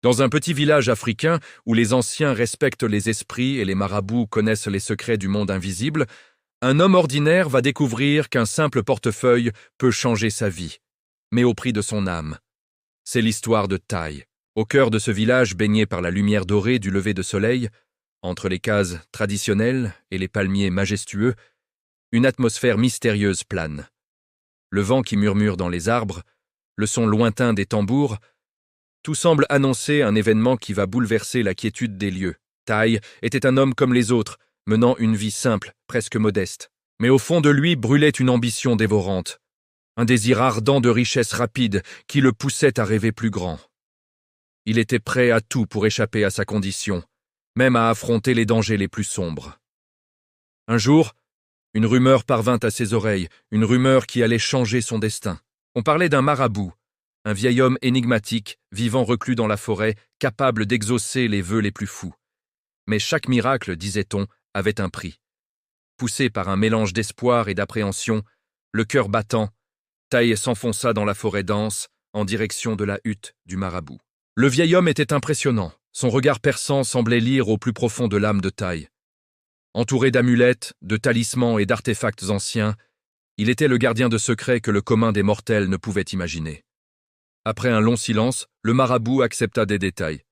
Dans un petit village africain où les anciens respectent les esprits et les marabouts connaissent les secrets du monde invisible, un homme ordinaire va découvrir qu'un simple portefeuille peut changer sa vie, mais au prix de son âme. C'est l'histoire de Tai. Au cœur de ce village baigné par la lumière dorée du lever de soleil, entre les cases traditionnelles et les palmiers majestueux, une atmosphère mystérieuse plane. Le vent qui murmure dans les arbres, le son lointain des tambours, tout semble annoncer un événement qui va bouleverser la quiétude des lieux. Tai était un homme comme les autres, menant une vie simple, presque modeste. Mais au fond de lui brûlait une ambition dévorante, un désir ardent de richesse rapide qui le poussait à rêver plus grand. Il était prêt à tout pour échapper à sa condition, même à affronter les dangers les plus sombres. Un jour, une rumeur parvint à ses oreilles, une rumeur qui allait changer son destin. On parlait d'un marabout, un vieil homme énigmatique, vivant reclus dans la forêt, capable d'exaucer les vœux les plus fous. Mais chaque miracle, disait-on, avait un prix. Poussé par un mélange d'espoir et d'appréhension, le cœur battant, Tai s'enfonça dans la forêt dense, en direction de la hutte du marabout. Le vieil homme était impressionnant, son regard perçant semblait lire au plus profond de l'âme de Tai. Entouré d'amulettes, de talismans et d'artefacts anciens, il était le gardien de secrets que le commun des mortels ne pouvait imaginer. Après un long silence, le marabout accepta des détails.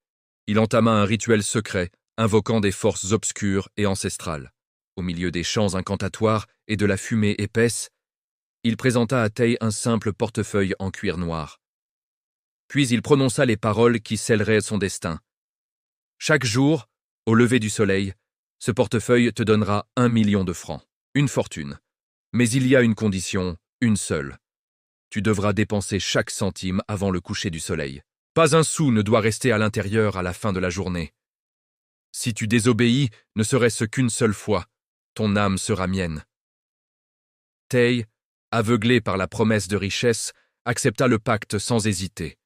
Il entama un rituel secret, invoquant des forces obscures et ancestrales. Au milieu des chants incantatoires et de la fumée épaisse, il présenta à Tai un simple portefeuille en cuir noir. Puis il prononça les paroles qui scelleraient son destin. Chaque jour, au lever du soleil, ce portefeuille te donnera 1 million de francs, une fortune. Mais il y a une condition, une seule. Tu devras dépenser chaque centime avant le coucher du soleil. Pas un sou ne doit rester à l'intérieur à la fin de la journée. Si tu désobéis, ne serait-ce qu'une seule fois, ton âme sera mienne. Tai, aveuglé par la promesse de richesse, accepta le pacte sans hésiter.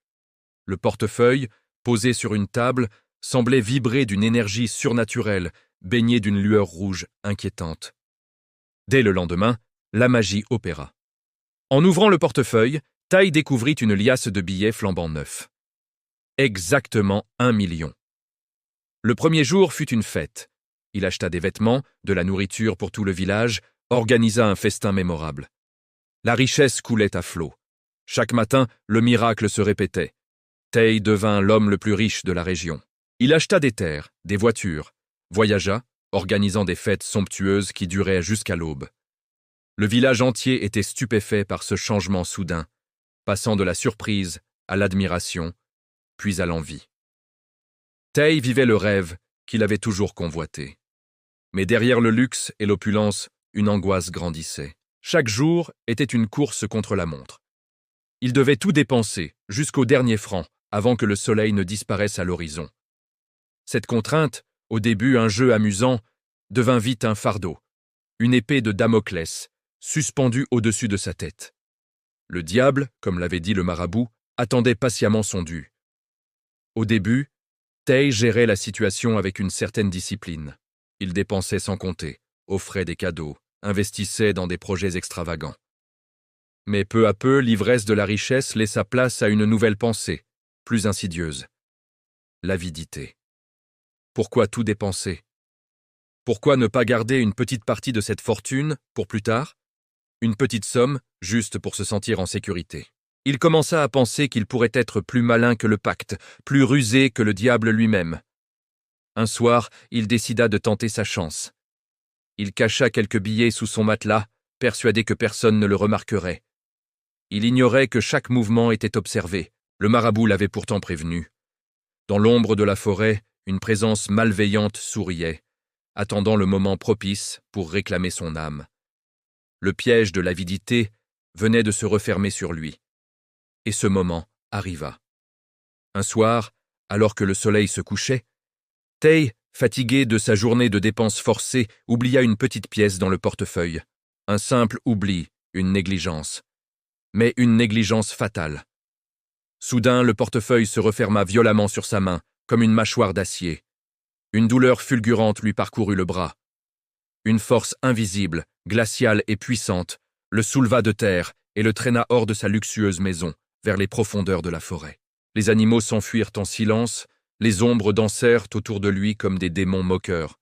Le portefeuille, posé sur une table, semblait vibrer d'une énergie surnaturelle, baigné d'une lueur rouge inquiétante. Dès le lendemain, la magie opéra. En ouvrant le portefeuille, Tai découvrit une liasse de billets flambant neufs. Exactement 1 million. Le premier jour fut une fête. Il acheta des vêtements, de la nourriture pour tout le village, organisa un festin mémorable. La richesse coulait à flots. Chaque matin, le miracle se répétait. Tai devint l'homme le plus riche de la région. Il acheta des terres, des voitures, voyagea, organisant des fêtes somptueuses qui duraient jusqu'à l'aube. Le village entier était stupéfait par ce changement soudain, passant de la surprise à l'admiration, puis à l'envie. Tai vivait le rêve qu'il avait toujours convoité. Mais derrière le luxe et l'opulence, une angoisse grandissait. Chaque jour était une course contre la montre. Il devait tout dépenser, jusqu'au dernier franc, avant que le soleil ne disparaisse à l'horizon. Cette contrainte, au début un jeu amusant, devint vite un fardeau, une épée de Damoclès, suspendue au-dessus de sa tête. Le diable, comme l'avait dit le marabout, attendait patiemment son dû. Au début, Tai gérait la situation avec une certaine discipline. Il dépensait sans compter, offrait des cadeaux, investissait dans des projets extravagants. Mais peu à peu, l'ivresse de la richesse laissa place à une nouvelle pensée, plus insidieuse. L'avidité. Pourquoi tout dépenser? Pourquoi ne pas garder une petite partie de cette fortune pour plus tard? Une petite somme, juste pour se sentir en sécurité. Il commença à penser qu'il pourrait être plus malin que le pacte, plus rusé que le diable lui-même. Un soir, il décida de tenter sa chance. Il cacha quelques billets sous son matelas, persuadé que personne ne le remarquerait. Il ignorait que chaque mouvement était observé. Le marabout l'avait pourtant prévenu. Dans l'ombre de la forêt, une présence malveillante souriait, attendant le moment propice pour réclamer son âme. Le piège de l'avidité venait de se refermer sur lui. Et ce moment arriva. Un soir, alors que le soleil se couchait, Tai, fatigué de sa journée de dépenses forcées, oublia une petite pièce dans le portefeuille. Un simple oubli, une négligence. Mais une négligence fatale. Soudain, le portefeuille se referma violemment sur sa main, comme une mâchoire d'acier. Une douleur fulgurante lui parcourut le bras. Une force invisible, glaciale et puissante, le souleva de terre et le traîna hors de sa luxueuse maison, vers les profondeurs de la forêt. Les animaux s'enfuirent en silence, Les ombres dansèrent autour de lui comme des démons moqueurs.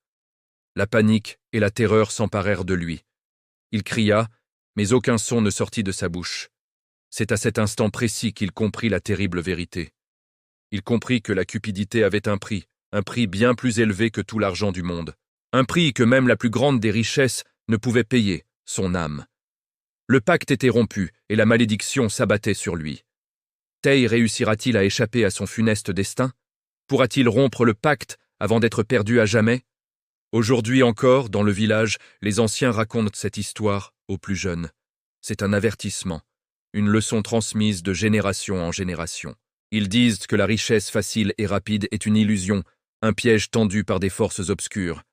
La panique et la terreur s'emparèrent de lui. Il cria, mais aucun son ne sortit de sa bouche. C'est à cet instant précis qu'il comprit la terrible vérité. Il comprit que la cupidité avait un prix bien plus élevé que tout l'argent du monde, un prix que même la plus grande des richesses ne pouvait payer, son âme. Le pacte était rompu et la malédiction s'abattait sur lui. Tay réussira-t-il à échapper à son funeste destin? Pourra-t-il rompre le pacte avant d'être perdu à jamais? Aujourd'hui encore, dans le village, les anciens racontent cette histoire aux plus jeunes. C'est un avertissement, une leçon transmise de génération en génération. Ils disent que la richesse facile et rapide est une illusion, un piège tendu par des forces obscures.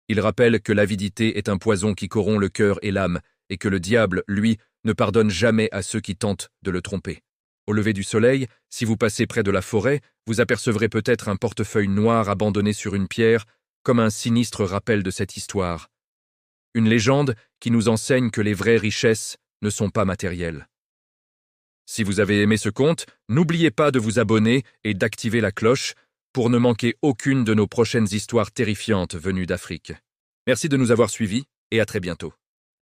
Ils rappellent que l'avidité est un poison qui corrompt le cœur et l'âme, et que le diable, lui, ne pardonne jamais à ceux qui tentent de le tromper. Au lever du soleil, si vous passez près de la forêt, vous apercevrez peut-être un portefeuille noir abandonné sur une pierre, comme un sinistre rappel de cette histoire. Une légende qui nous enseigne que les vraies richesses ne sont pas matérielles. Si vous avez aimé ce conte, n'oubliez pas de vous abonner et d'activer la cloche pour ne manquer aucune de nos prochaines histoires terrifiantes venues d'Afrique. Merci de nous avoir suivis et à très bientôt.